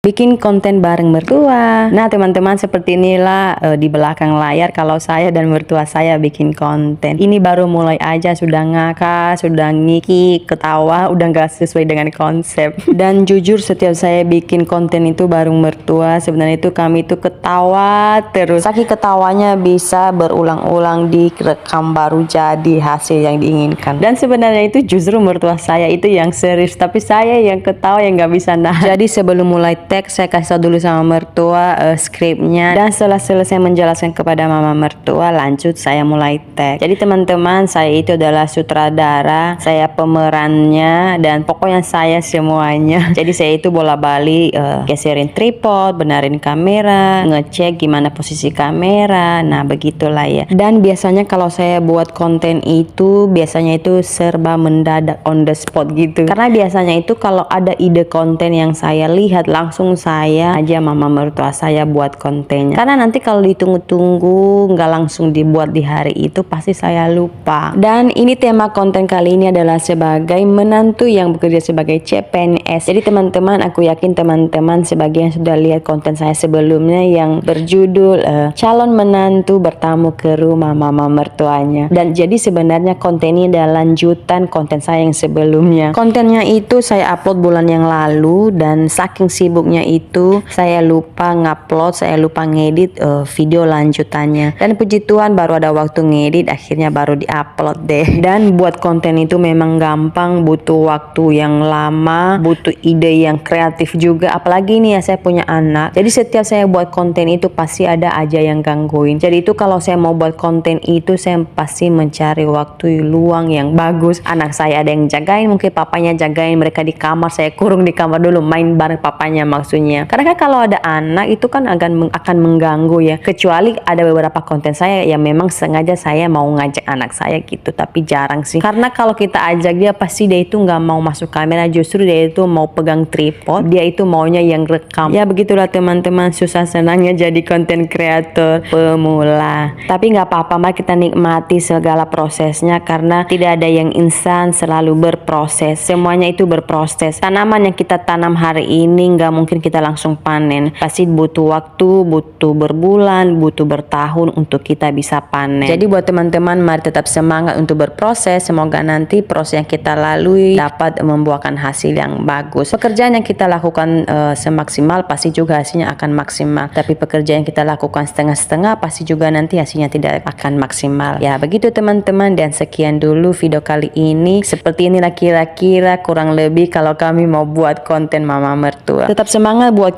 bikin konten bareng mertua. Nah teman-teman, seperti inilah di belakang layar kalau saya dan mertua saya bikin konten. Ini baru mulai aja sudah ngakak, sudah ngiki, ketawa, udah gak sesuai dengan konsep. Dan jujur setiap saya bikin konten itu bareng mertua, sebenarnya itu kami itu ketawa terus. Saking ketawanya bisa berulang-ulang direkam baru jadi hasil yang diinginkan. Dan sebenarnya itu justru mertua saya itu yang serius, tapi saya yang ketawa yang gak bisa nahan. Jadi sebelum mulai tag saya kasih tahu dulu sama mertua skripnya, dan setelah selesai menjelaskan kepada mama mertua lanjut saya mulai tag. Jadi teman-teman, saya itu adalah sutradara, saya pemerannya, dan pokoknya saya semuanya. Jadi saya itu bola-balik geserin tripod, benerin kamera, ngecek gimana posisi kamera, nah begitulah ya. Dan biasanya kalau saya buat konten itu biasanya itu serba mendadak, on the spot gitu. Karena biasanya itu kalau ada ide konten yang saya lihat langsung saya aja mama mertua saya buat kontennya. Karena nanti kalau ditunggu-tunggu nggak langsung dibuat di hari itu pasti saya lupa. Dan ini tema konten kali ini adalah sebagai menantu yang bekerja sebagai CPNS. Jadi teman-teman, aku yakin teman-teman sebagian sudah lihat konten saya sebelumnya yang berjudul calon menantu bertamu ke rumah mama mertuanya. Dan jadi sebenarnya konten ini adalah lanjutan konten saya yang sebelumnya. Kontennya itu saya upload bulan yang lalu, dan saking sibuknya itu saya lupa ngupload, saya lupa ngedit video lanjutannya. Dan puji Tuhan baru ada waktu ngedit, akhirnya baru diupload deh. Dan buat konten itu memang gampang, butuh waktu yang lama, butuh ide yang kreatif juga. Apalagi nih ya, saya punya anak. Jadi setiap saya buat konten itu pasti ada aja yang gangguin. Jadi itu kalau saya mau buat konten itu saya pasti mencari waktu luang yang bagus. Anak saya ada yang jagain, mungkin papanya jagain mereka di kamar, saya kurung di kamar dulu main bareng papanya maksudnya. Karena kan kalau ada anak itu kan akan mengganggu ya. Kecuali ada beberapa konten saya yang memang sengaja saya mau ngajak anak saya gitu, tapi jarang sih. Karena kalau kita ajak dia pasti dia itu nggak mau masuk kamera, justru dia itu mau pegang tripod, dia itu maunya yang rekam. Ya begitulah teman-teman, susah senangnya jadi konten kreator pemula. Tapi nggak apa-apa, mari kita nikmati segala prosesnya, karena tidak ada yang instan, selalu berproses. Semuanya itu berproses. Tanaman yang kita tanam hari ini nggak mungkin kita langsung panen. Pasti butuh waktu, butuh berbulan, butuh bertahun untuk kita bisa panen. Jadi buat teman-teman, mari tetap semangat untuk berproses. Semoga nanti proses yang kita lalui dapat membuahkan hasil yang bagus. Pekerjaan yang kita lakukan semaksimal pasti juga hasilnya akan maksimal. Tapi pekerjaan yang kita lakukan setengah-setengah pasti juga nanti hasilnya tidak akan maksimal. Ya begitu teman-teman, dan sekian dulu video kali ini. Seperti inilah kira-kira kurang lebih kalau kami mau buat konten mama mertua. Tetap semangat buat